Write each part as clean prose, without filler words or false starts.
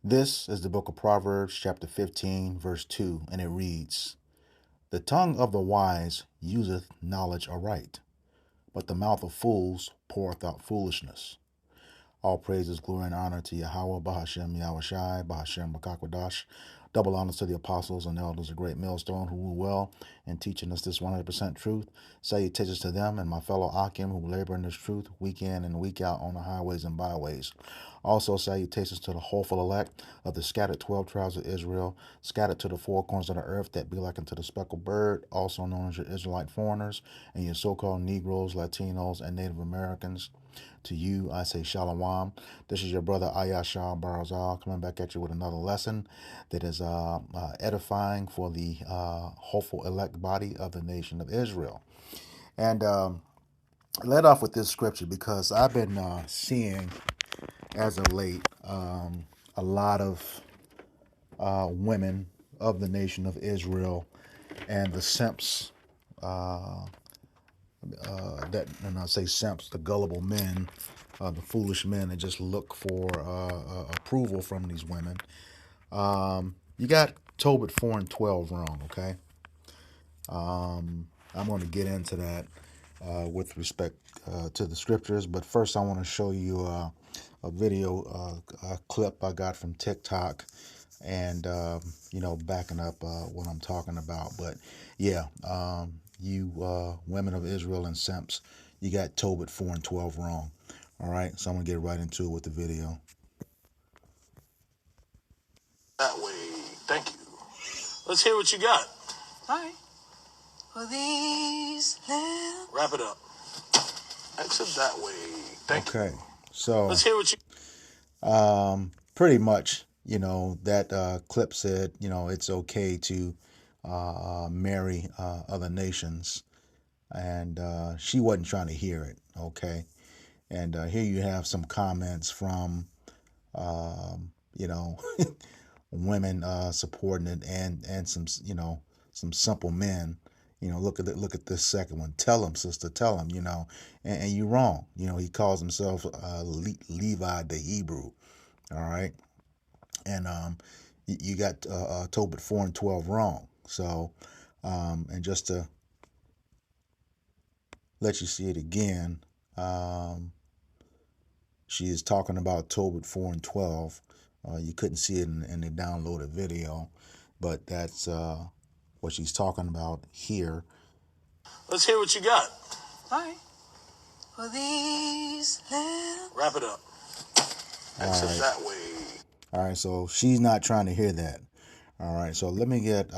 This is the book of Proverbs, chapter 15, verse 2, and it reads, "The tongue of the wise useth knowledge aright, but the mouth of fools poureth out foolishness." All praises, glory, and honor to Yahweh, Bahashem, Yahushai, Bahashem, Bakakwadash. Double honors to the apostles and elders of Great Millstone who rule well in teaching us this 100% truth. Salutations to them and my fellow Akim who labor in this truth week in and week out on the highways and byways. Also, salutations to the hopeful elect of the scattered 12 tribes of Israel, scattered to the four corners of the earth that be like unto the speckled bird, also known as your Israelite foreigners, and your so-called Negroes, Latinos, and Native Americans. To you, I say Shalom. This is your brother Ayashar Barazal coming back at you with another lesson that is edifying for the hopeful elect body of the nation of Israel. And let off with this scripture because I've been seeing as of late a lot of women of the nation of Israel and the Simps and I say simps, the gullible men, the foolish men that just look for approval from these women. You got Tobit 4 and 12 wrong, okay? I'm going to get into that with respect to the scriptures, but first I want to show you a video a clip I got from TikTok and, backing up what I'm talking about. But yeah, you women of Israel and Simps, you got Tobit 4 and 12 wrong. All right, so I'm going to get right into it with the video. That way. Thank you. Let's hear what you got. All right. For these lips. Wrap it up. Exit that way. Thank you. Okay, so let's hear what you. Pretty much, that clip said, it's okay to marry other nations, and she wasn't trying to hear it. Okay, and here you have some comments from, women supporting it, and some, some simple men. Look at this second one. Tell him, sister, tell him. And you're wrong. He calls himself Levi the Hebrew. All right, and you got Tobit 4 and 12 wrong. So, and just to let you see it again, she is talking about Tobit 4 and 12. You couldn't see it in the downloaded video, but that's what she's talking about here. Let's hear what you got. All right. For these lips. Wrap it up. Exit that way. All right, so she's not trying to hear that. All right, so let me get,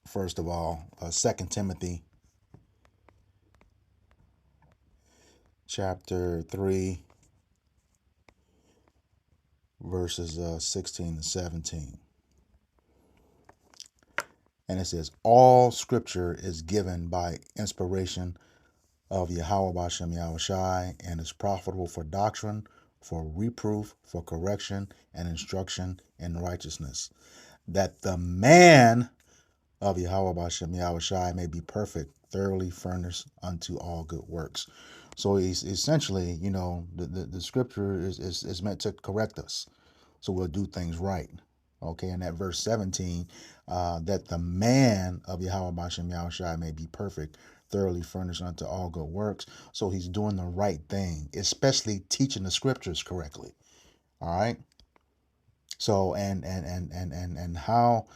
first of all, 2 Timothy chapter 3, verses 16 and 17. And it says, all scripture is given by inspiration of Yahweh Bashem Yahushai and is profitable for doctrine, for reproof, for correction, and instruction in righteousness, that the man of Yahweh Bashem Yahushai may be perfect, thoroughly furnished unto all good works. So he's essentially, the scripture is meant to correct us, so we'll do things right. Okay, and that verse 17, that the man of Yahweh Bashem Yahushai may be perfect, thoroughly furnished unto all good works. So he's doing the right thing, especially teaching the scriptures correctly. All right. So and how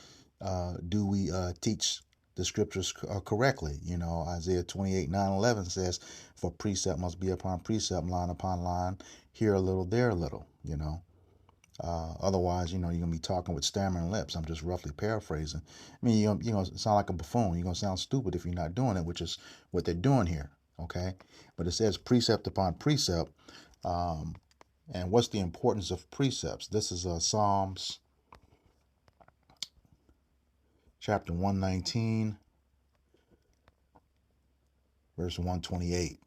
do we teach the scriptures correctly? Isaiah 28, 9-11 says, for precept must be upon precept, line upon line, here a little, there a little, otherwise, you're going to be talking with stammering lips. I'm just roughly paraphrasing. I mean, you're going to sound like a buffoon. You're going to sound stupid if you're not doing it, which is what they're doing here. Okay. But it says precept upon precept. And what's the importance of precepts? This is Psalms chapter 119, verse 128.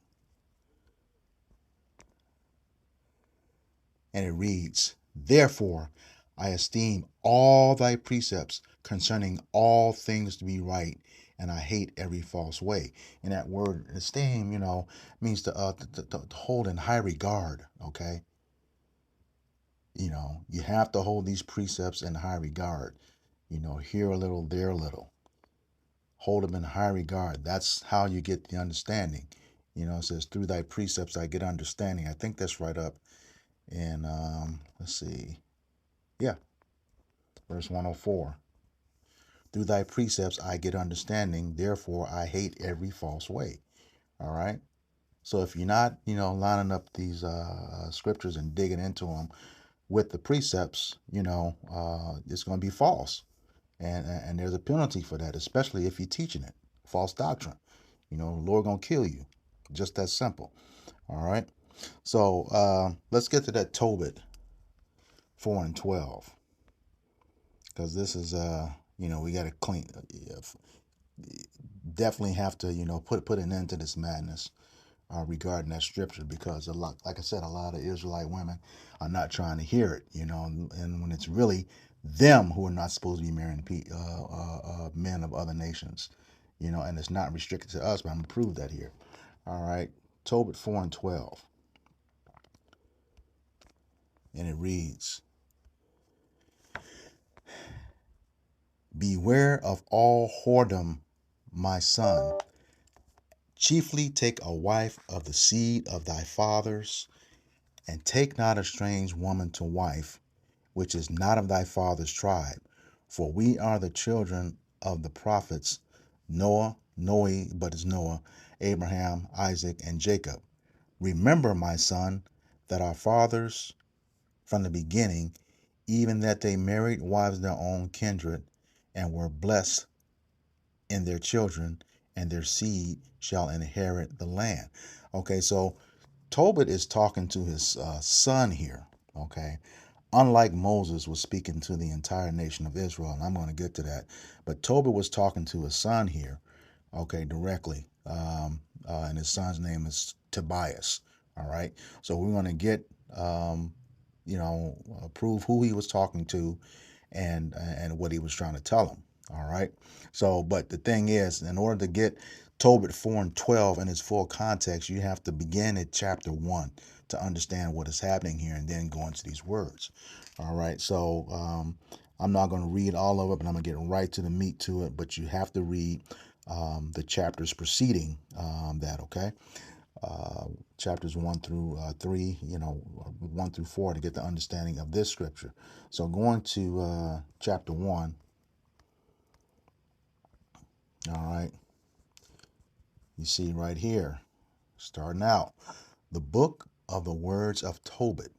And it reads, therefore, I esteem all thy precepts concerning all things to be right, and I hate every false way. And that word esteem, means to hold in high regard. Okay. You have to hold these precepts in high regard. Here a little, there a little. Hold them in high regard. That's how you get the understanding. It says, through thy precepts I get understanding. I think that's right up in, let's see. Yeah, verse 104. Through thy precepts I get understanding. Therefore I hate every false way. All right. So if you're not, lining up these scriptures and digging into them with the precepts, it's going to be false. And there's a penalty for that, especially if you're teaching it. False doctrine. The Lord going to kill you. Just that simple. All right. So let's get to that Tobit 4 and 12. Because this is, we got to clean. Definitely have to, put an end to this madness regarding that scripture, because like I said, a lot of Israelite women are not trying to hear it, and when it's really them who are not supposed to be marrying men of other nations, and it's not restricted to us, but I'm going to prove that here. All right, Tobit 4 and 12, and it reads, beware of all whoredom, my son. Chiefly take a wife of the seed of thy fathers, and take not a strange woman to wife, which is not of thy father's tribe. For we are the children of the prophets Noah, but is Noah, Abraham, Isaac, and Jacob. Remember, my son, that our fathers from the beginning, even that they married wives of their own kindred, and were blessed in their children, and their seed shall inherit the land. Okay, so Tobit is talking to his son here. Okay, unlike Moses was speaking to the entire nation of Israel, and I'm going to get to that. But Tobit was talking to his son here, okay, directly. And his son's name is Tobias. All right, so we're going to get, prove who he was talking to, and what he was trying to tell him. All right. So, but the thing is, in order to get Tobit 4 and 12 in its full context, you have to begin at chapter 1 to understand what is happening here, and then go into these words. All right. So I'm not going to read all of it, but I'm going to get right to the meat to it. But you have to read the chapters preceding that. Okay. Chapters 1 through 3, 1 through 4, to get the understanding of this scripture. So going to chapter 1. All right. You see right here, starting out, the book of the words of Tobit,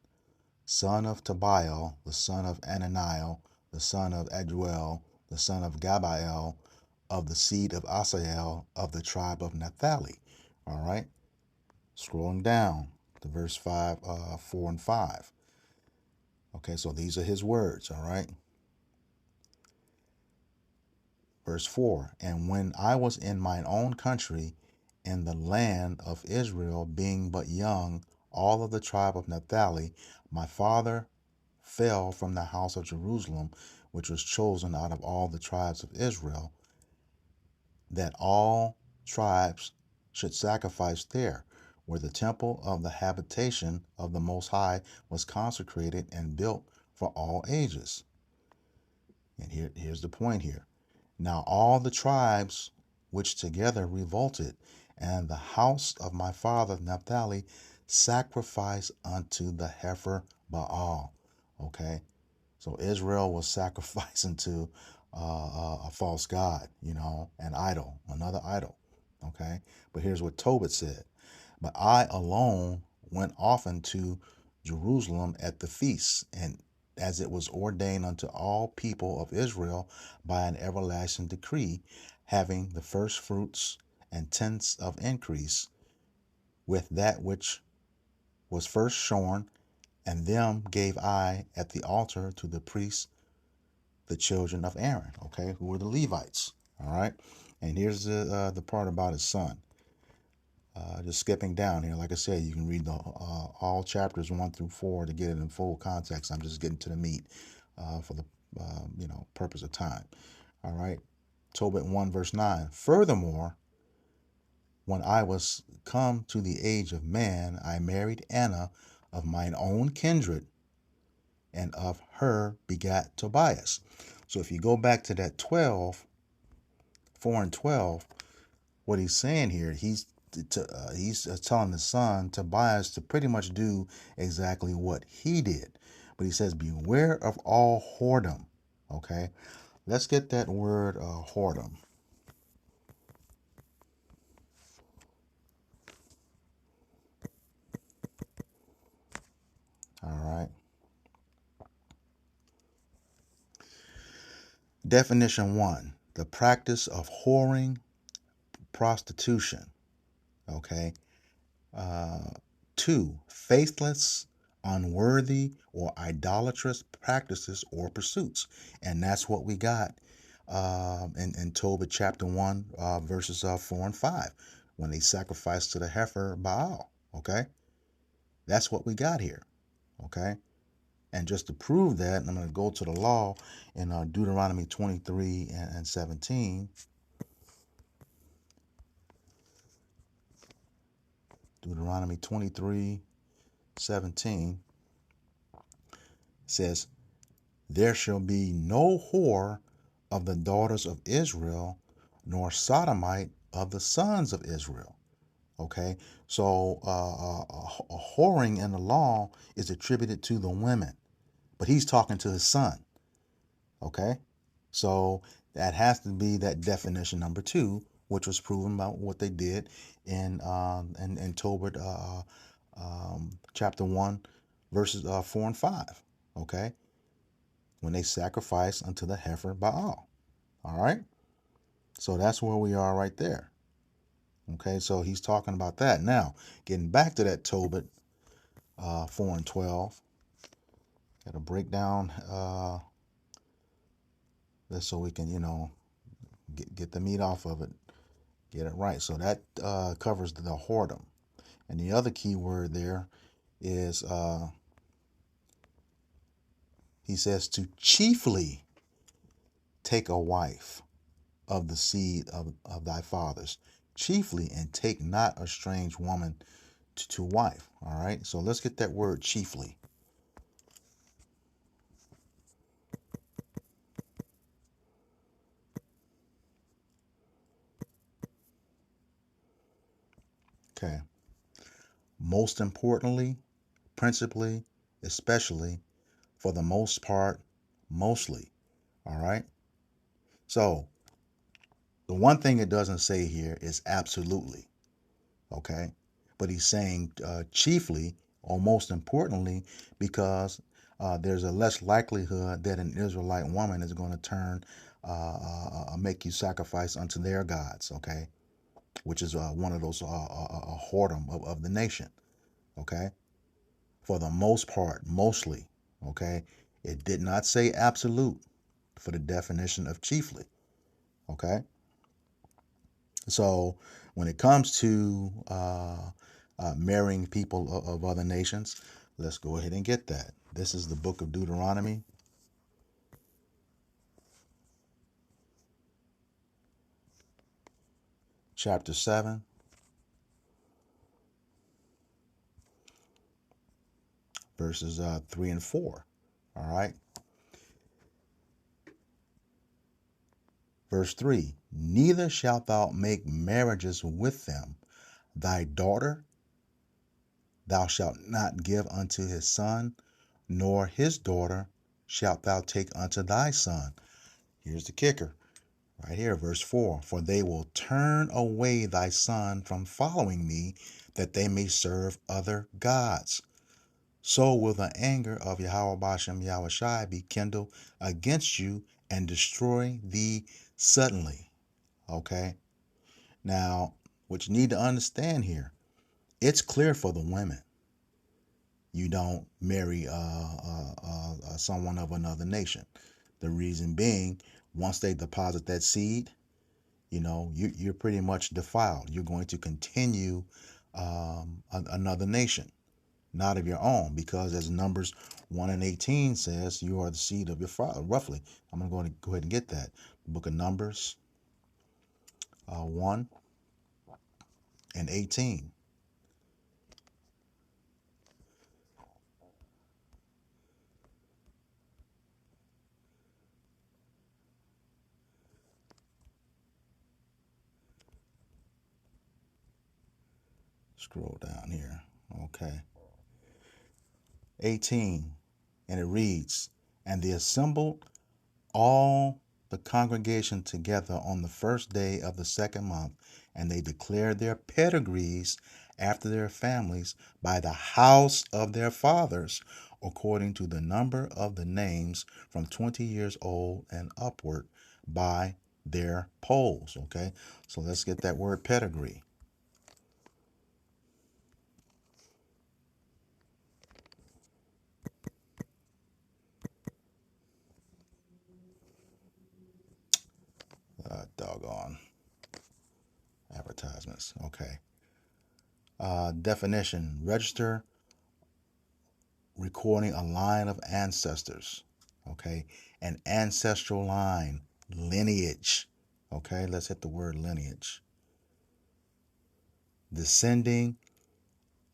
son of Tobiah, the son of Ananiel, the son of Aduel, the son of Gabael, of the seed of Asael, of the tribe of Naphtali. All right. Scrolling down to verse 5, 4 and 5. Okay, so these are his words. All right. Verse 4, and when I was in mine own country, in the land of Israel, being but young, all of the tribe of Naphtali, my father fell from the house of Jerusalem, which was chosen out of all the tribes of Israel, that all tribes should sacrifice there, where the temple of the habitation of the Most High was consecrated and built for all ages. And here's the point here. Now all the tribes which together revolted, and the house of my father Naphtali sacrificed unto the heifer Baal. Okay, so Israel was sacrificing to a false god, an idol, another idol. Okay, but here's what Tobit said. But I alone went often to Jerusalem at the feasts, and as it was ordained unto all people of Israel by an everlasting decree, having the first fruits and tenths of increase, with that which was first shorn, and them gave I at the altar to the priests, the children of Aaron, okay, who were the Levites. All right, and here's the part about his son. Just skipping down here, like I said, you can read all chapters 1 through 4 to get it in full context. I'm just getting to the meat for the purpose of time. All right, Tobit 1 verse 9. Furthermore, when I was come to the age of man, I married Anna of mine own kindred, and of her begat Tobias. So if you go back to that 12, 4 and 12, what he's saying here, he's telling the son Tobias to pretty much do exactly what he did. But he says, beware of all whoredom. Okay, let's get that word whoredom. All right. Definition 1, the practice of whoring, prostitution. Okay. 2, faithless, unworthy, or idolatrous practices or pursuits. And that's what we got in Tobit chapter 1, verses 4 and 5, when they sacrificed to the heifer Baal. Okay. That's what we got here. Okay. And just to prove that, I'm going to go to the law in Deuteronomy 23 and 17. Deuteronomy 23:17 says, there shall be no whore of the daughters of Israel, nor sodomite of the sons of Israel. Okay, so a whoring in the law is attributed to the women, but he's talking to his son. Okay, so that has to be that definition number 2, which was proven about what they did in Tobit chapter 1, verses 4 and 5. Okay, when they sacrifice unto the heifer Baal. All right, so that's where we are right there. Okay, so he's talking about that. Now, getting back to that Tobit 4 and 12, got to break down this so we can, get the meat off of it, get it right. So that covers the whoredom. And the other key word there is he says to chiefly take a wife of the seed of thy fathers, chiefly, and take not a strange woman to wife. All right, so let's get that word chiefly. Okay, most importantly, principally, especially, for the most part, mostly. All right, so the one thing it doesn't say here is absolutely. Okay, but he's saying chiefly or most importantly, because there's a less likelihood that an Israelite woman is going to make you sacrifice unto their gods. Okay, which is one of those whoredom of the nation. Okay, for the most part, mostly. Okay, it did not say absolute for the definition of chiefly. Okay, so when it comes to marrying people of other nations, let's go ahead and get that. This is the book of Deuteronomy, chapter 7, verses 3 and 4. All right. Verse 3, neither shalt thou make marriages with them. Thy daughter thou shalt not give unto his son, nor his daughter shalt thou take unto thy son. Here's the kicker. Right here, verse 4, for they will turn away thy son from following me, that they may serve other gods. So will the anger of Yahweh Bashem Yahushai be kindled against you and destroy thee suddenly. Okay? Now, what you need to understand here, it's clear for the women. You don't marry someone of another nation. The reason being, once they deposit that seed, you're pretty much defiled. You're going to continue another nation, not of your own, because as Numbers 1 and 18 says, you are the seed of your father, roughly. I'm going to go ahead and get that. The book of Numbers 1 and 18. Scroll down here. Okay. 18. And it reads, and they assembled all the congregation together on the first day of the second month, and they declared their pedigrees after their families by the house of their fathers, according to the number of the names from 20 years old and upward by their polls. Okay, so let's get that word pedigree. Doggone advertisements. Okay. Definition: register recording a line of ancestors. Okay, an ancestral line, lineage. Okay, let's hit the word lineage. Descending,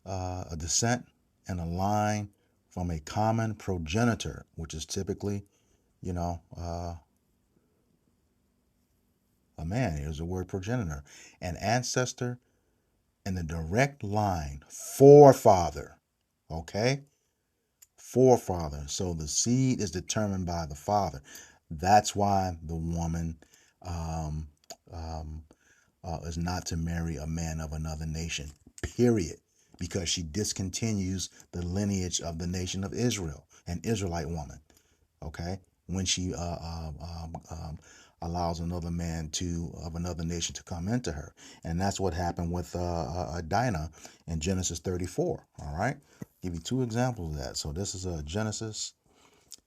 a descent and a line from a common progenitor, which is typically, you know, a man. Here's the word progenitor. An ancestor in the direct line, forefather. Okay, forefather. So the seed is determined by the father. That's why the woman um, um, is not to marry a man of another nation, period, because she discontinues the lineage of the nation of Israel, an Israelite woman. Okay, when she allows another man of another nation to come into her, and that's what happened with Dinah in Genesis 34. All right, give you two examples of that. So this is Genesis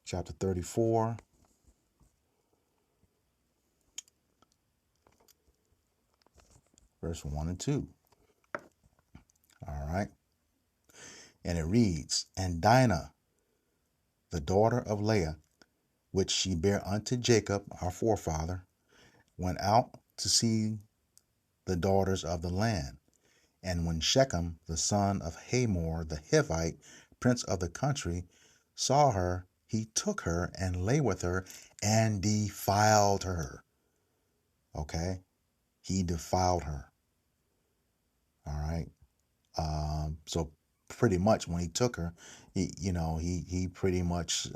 chapter 34, verse 1 and 2. All right, and it reads, and Dinah, the daughter of Leah, which she bare unto Jacob, our forefather, went out to see the daughters of the land. And when Shechem, the son of Hamor the Hivite, prince of the country, saw her, he took her and lay with her and defiled her. Okay? He defiled her. All right? So pretty much when he took her, he pretty much,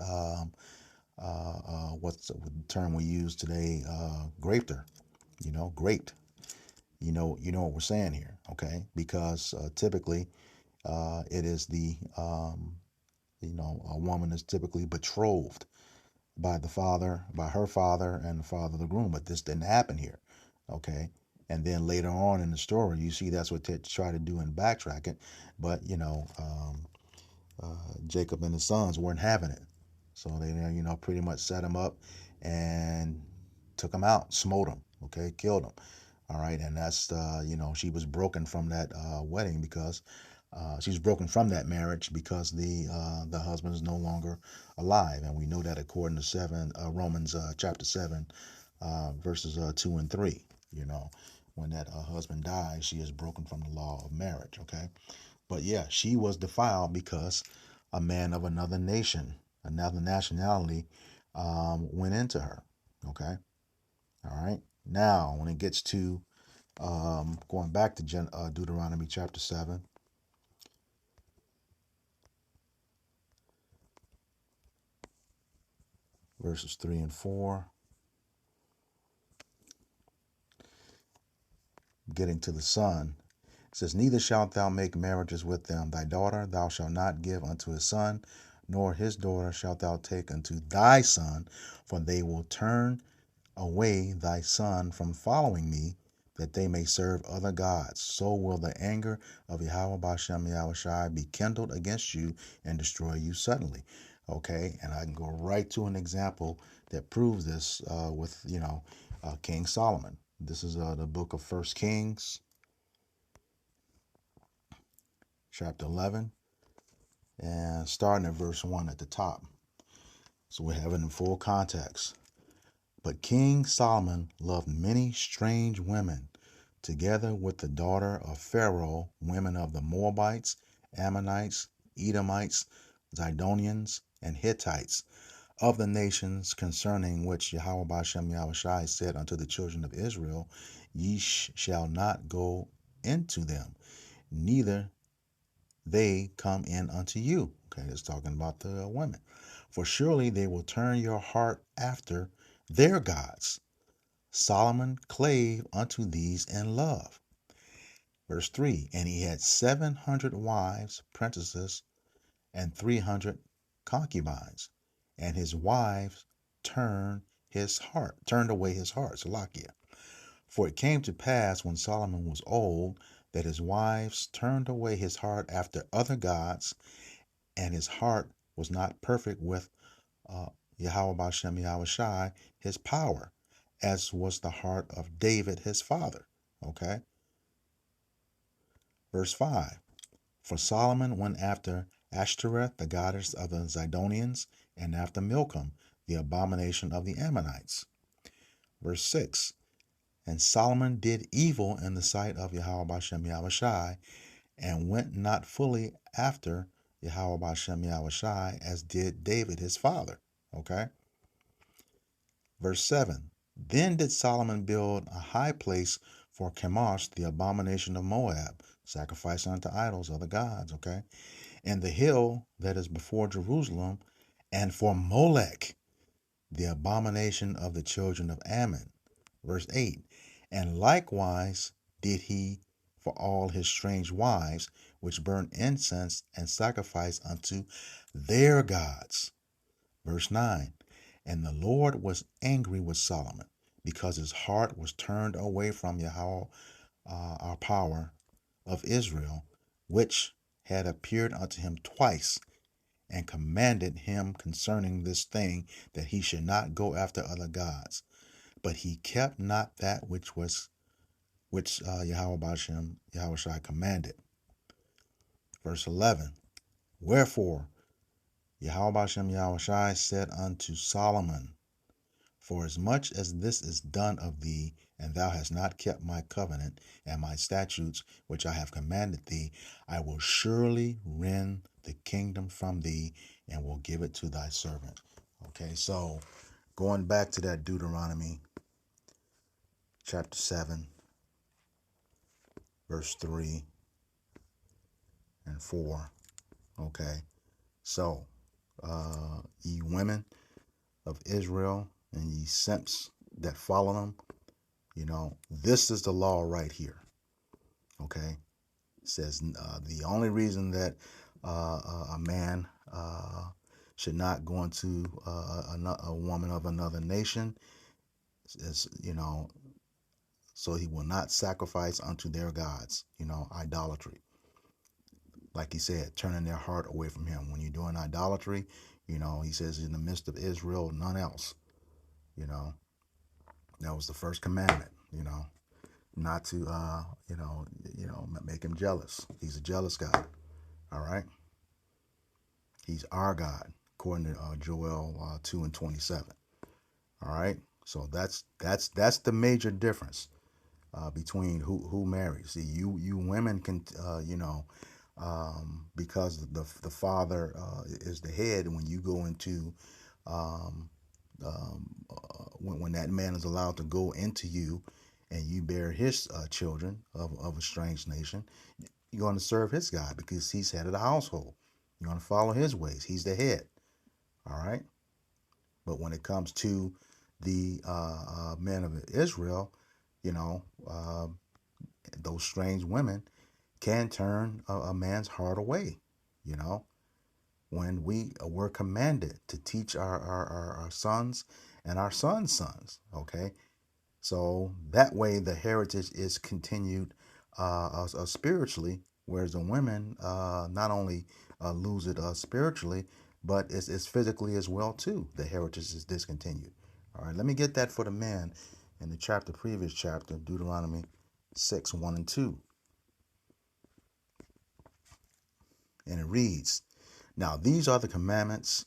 what's the term we use today, graped her, graped. You know what we're saying here, okay? Because typically, it is a woman is typically betrothed by her father, and the father of the groom. But this didn't happen here, okay? And then later on in the story, you see that's what they try to do and backtrack it. But Jacob and his sons weren't having it, so they pretty much set him up and took him out, smote him, okay, killed him. All right, and that's she was broken from that wedding because she was broken from that marriage because the husband is no longer alive, and we know that according to Romans chapter 7, verses 2 and 3. When that husband dies, she is broken from the law of marriage. Okay, but yeah, she was defiled because a man of another nation, another nationality, went into her. Okay, all right. Now, when it gets to going back to Deuteronomy chapter 7, verses 3 and 4, getting to the son, it says, neither shalt thou make marriages with them. Thy daughter thou shalt not give unto his son, nor his daughter shalt thou take unto thy son, for they will turn away thy son from following me, that they may serve other gods. So will the anger of Yahweh Bashem Yahushai be kindled against you and destroy you suddenly. Okay, and I can go right to an example that proves this with King Solomon. This is the book of First Kings, chapter 11, and starting at verse 1 at the top. So we have it in full context. But King Solomon loved many strange women, together with the daughter of Pharaoh, women of the Moabites, Ammonites, Edomites, Zidonians, and Hittites, of the nations concerning which Yahweh Bashem Yahushai said unto the children of Israel, ye shall not go into them. neither they come in unto you. Okay, it's talking about the women. For surely they will turn your heart after their gods. Solomon clave unto these in love. Verse 3, and he had 700 wives, princesses, and 300 concubines, and his wives turned away his heart, Salakia. For it came to pass when Solomon was old that his wives turned away his heart after other gods, and his heart was not perfect with Yahweh Bashem Yahushai, his power, as was the heart of David his father. Okay. Verse 5. For Solomon went after Ashtoreth, the goddess of the Zidonians, and after Milcom, the abomination of the Ammonites. Verse 6. And Solomon did evil in the sight of Yahweh Bashem Yahushai, and went not fully after Yahweh Bashem Yahushai, as did David his father. Okay. Verse 7. Then did Solomon build a high place for Chemosh, the abomination of Moab, sacrifice unto idols, other gods. Okay. And the hill that is before Jerusalem, and for Molech, the abomination of the children of Ammon. Verse 8. And likewise did he for all his strange wives, which burn incense and sacrifice unto their gods. Verse 9. And the Lord was angry with Solomon, because his heart was turned away from Yahweh, our power of Israel, which had appeared unto him twice, and commanded him concerning this thing, that he should not go after other gods. But he kept not that which Yahweh Bashem Yahushai commanded. Verse 11. Wherefore Yahweh Bashem Yahushai said unto Solomon, for as much as this is done of thee, and thou hast not kept my covenant and my statutes which I have commanded thee, I will surely rend the kingdom from thee, and will give it to thy servant. Okay, so going back to that Deuteronomy chapter 7, verse 3 and 4. Okay, so ye women of Israel and ye simps that follow them, this is the law right here. Okay, it says the only reason that a man should not go into a woman of another nation is, so he will not sacrifice unto their gods, idolatry. Like he said, turning their heart away from him. When you're doing idolatry, he says in the midst of Israel, none else. That was the first commandment, not to, make him jealous. He's a jealous God. All right. He's our God, according to Joel 2:27. All right. So that's the major difference between who marries. See, you women can, because the father is the head. When you go into when that man is allowed to go into you, and you bear his children of a strange nation, you're going to serve his God because he's head of the household. You're going to follow his ways. He's the head. All right. But when it comes to the men of Israel, those strange women can turn a man's heart away. When we were commanded to teach our sons and our sons' sons. Okay. So that way the heritage is continued spiritually, whereas the women not only lose it spiritually, but it's physically as well too. The heritage is discontinued. All right, let me get that for the men in the previous chapter, Deuteronomy 6:1 and 2. And it reads, now these are the commandments,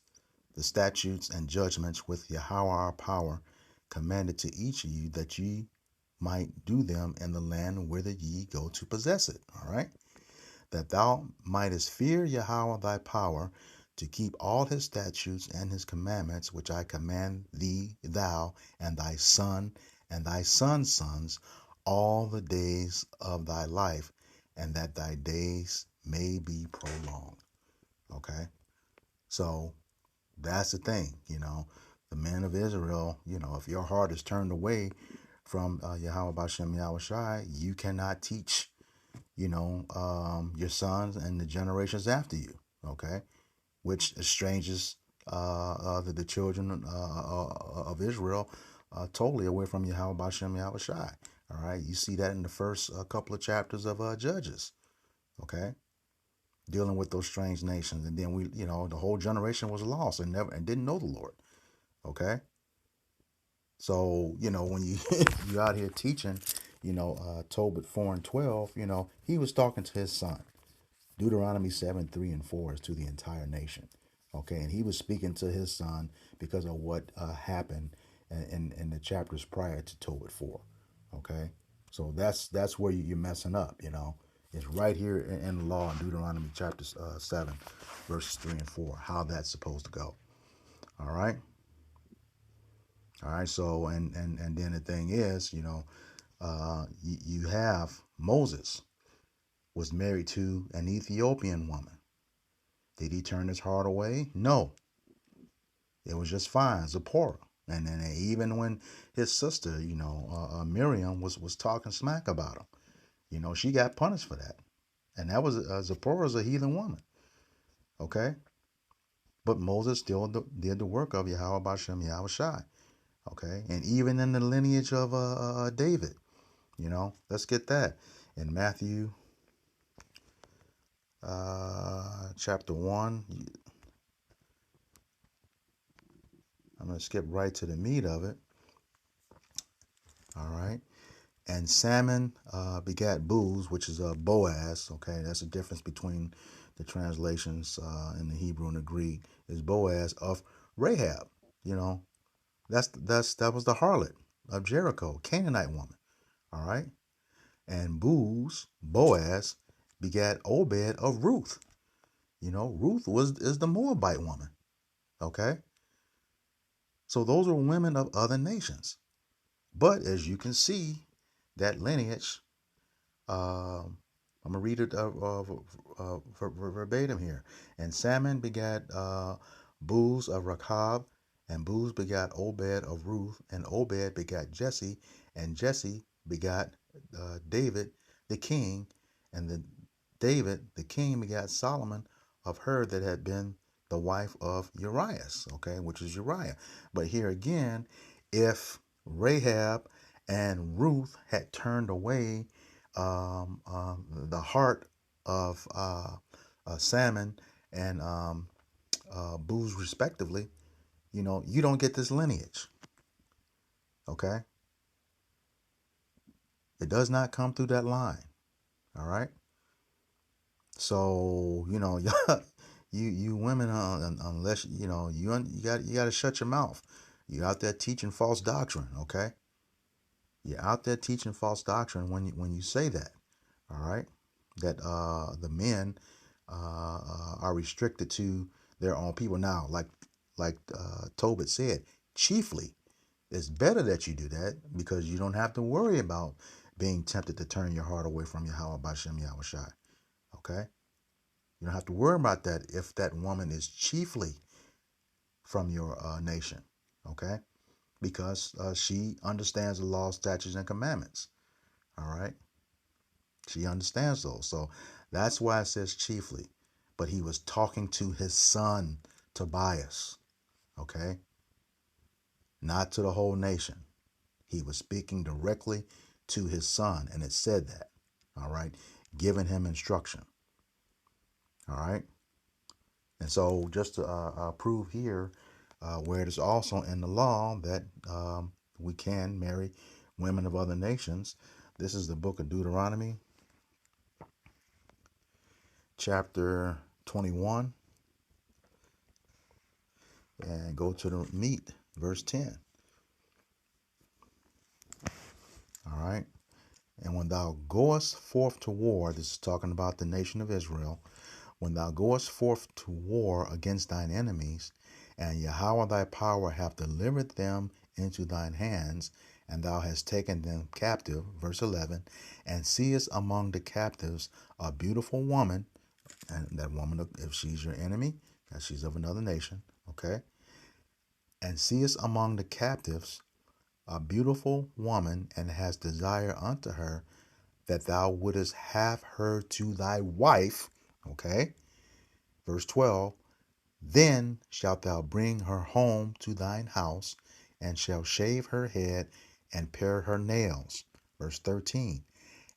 the statutes and judgments with Yahweh our power commanded to each of you, that ye might do them in the land whither ye go to possess it. All right. That thou mightest fear Yahweh thy power, to keep all his statutes and his commandments, which I command thee, thou and thy son and thy son's sons, all the days of thy life, and that thy days may be prolonged. Okay? So that's the thing, the men of Israel, if your heart is turned away from Yahweh Bashem Yahweh Shai, you cannot teach, your sons and the generations after you, okay? Which estranges the children of Israel totally away from Yahweh Bashem Yahweh Shai. All right, you see that in the first couple of chapters of Judges, okay? Dealing with those strange nations, and then the whole generation was lost and didn't know the Lord. Okay, so when you out here teaching, Tobit 4:12, he was talking to his son. Deuteronomy 7:3 and 4 is to the entire nation. Okay, and he was speaking to his son because of what happened in the chapters prior to Tobit 4. Okay, so that's where you're messing up. It's right here in the law in Deuteronomy chapter 7, verses 3 and 4. How that's supposed to go. All right. All right. So and then the thing is, you have Moses was married to an Ethiopian woman. Did he turn his heart away? No. It was just fine, Zipporah. And then even when his sister, Miriam was talking smack about him, she got punished for that. And that was Zipporah's a heathen woman. Okay. But Moses still did the work of Yahweh Bashem Yahweh Shai. Okay. And even in the lineage of David, let's get that in Matthew chapter 1. I'm going to skip right to the meat of it. All right. And Salmon begat Booz, which is Boaz. Okay, that's the difference between the translations in the Hebrew and the Greek. Is Boaz of Rahab. That was the harlot of Jericho, Canaanite woman. All right. And Boaz, begat Obed of Ruth. Ruth is the Moabite woman. Okay. So those are women of other nations. But as you can see, that lineage, I'm going to read it verbatim here. And Salmon begat Booz of Rechab, and Booz begat Obed of Ruth, and Obed begat Jesse, and Jesse begat David the king, and David the king begat Solomon of her that had been the wife of Urias, okay, which is Uriah. But here again, if Rahab and Ruth had turned away the heart of Salmon and Booz respectively, you don't get this lineage. Okay? It does not come through that line. All right? So, you women, unless, you got to shut your mouth. You're out there teaching false doctrine, okay? You're out there teaching false doctrine when you say that. All right? That the men are restricted to their own people. Now, like Tobit said, chiefly, it's better that you do that because you don't have to worry about being tempted to turn your heart away from Yahweh Bashem Yahweh Shai. Okay? You don't have to worry about that if that woman is chiefly from your nation. Okay? Because she understands the law, statutes, and commandments. All right? She understands those. So that's why it says chiefly. But he was talking to his son, Tobias. Okay? Not to the whole nation. He was speaking directly to his son, and it said that. All right? Giving him instruction. All right? And so just to prove here, where it is also in the law that we can marry women of other nations, this is the book of Deuteronomy, chapter 21, and go to the meat, verse 10. All right. And when thou goest forth to war, this is talking about the nation of Israel, when thou goest forth to war against thine enemies, and Yahweh thy power hath delivered them into thine hands, and thou hast taken them captive, verse 11, and seest among the captives a beautiful woman, and that woman, if she's your enemy, that she's of another nation, okay, and seest among the captives a beautiful woman, and hast desire unto her, that thou wouldest have her to thy wife, okay, verse 12, then shalt thou bring her home to thine house, and shall shave her head and pare her nails. Verse 13.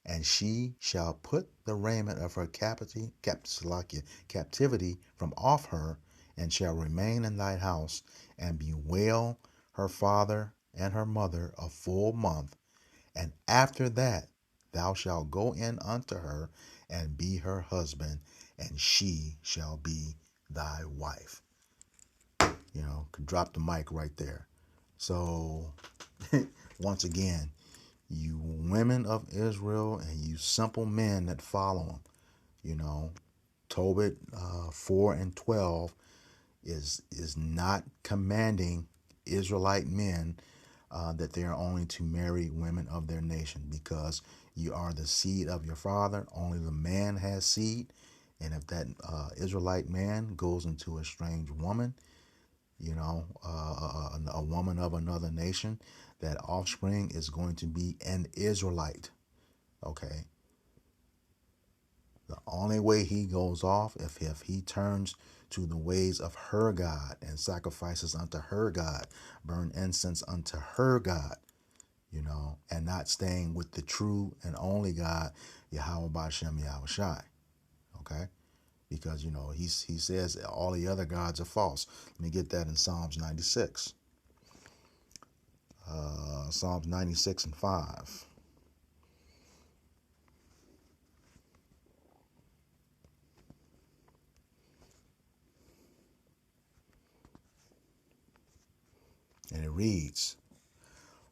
And she shall put the raiment of her captivity from off her, and shall remain in thy house, and bewail her father and her mother a full month. And after that thou shalt go in unto her, and be her husband, and she shall be thy wife. Could drop the mic right there. So, once again, you women of Israel and you simple men that follow them, Tobit 4 and 12 is not commanding Israelite men that they are only to marry women of their nation, because you are the seed of your father. Only the man has seed. And if that Israelite man goes into a strange woman, a woman of another nation, that offspring is going to be an Israelite. Okay. The only way he goes off if he turns to the ways of her God and sacrifices unto her God, burn incense unto her God, and not staying with the true and only God, Yahweh Ba'Shem Yahweh Shai. Okay. Because he says all the other gods are false. Let me get that in Psalms 96. Psalms 96 and 5. And it reads,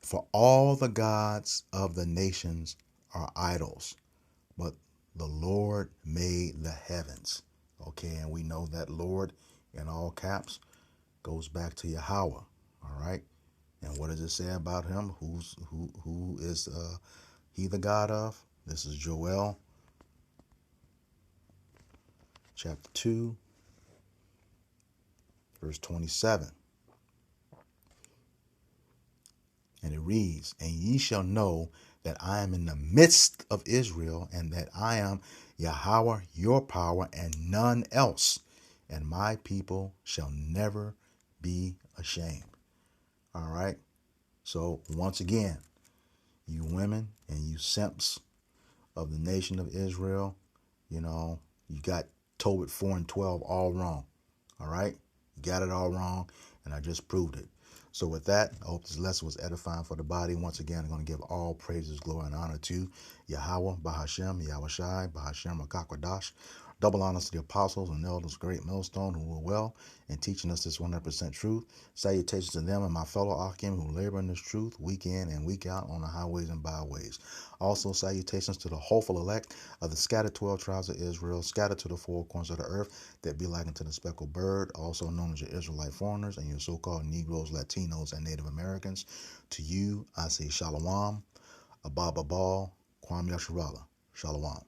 for all the gods of the nations are idols, but the Lord made the heavens. Okay, and we know that Lord in all caps goes back to Yahweh. All right. And what does it say about him? Who is he the God of? This is Joel chapter 2, verse 27. And it reads, and ye shall know that I am in the midst of Israel, and that I am Yahweh your power, and none else, and my people shall never be ashamed. All right. So once again, you women and you simps of the nation of Israel, you got Tobit 4 and 12 all wrong. All right. You got it all wrong, and I just proved it. So with that, I hope this lesson was edifying for the body. Once again, I'm going to give all praises, glory, and honor to Yahweh, Bahashem, Yahweh Shai, Bahashem, Akakwadash. Double honors to the apostles and elders, great millstone, who were well in teaching us this 100% truth. Salutations to them and my fellow Akim who labor in this truth week in and week out on the highways and byways. Also, salutations to the hopeful elect of the scattered 12 tribes of Israel, scattered to the four corners of the earth, that be like unto the speckled bird, also known as your Israelite foreigners and your so-called Negroes, Latinos, and Native Americans. To you, I say Shalom, Abba Babal, Kwam Yasharala. Shalom.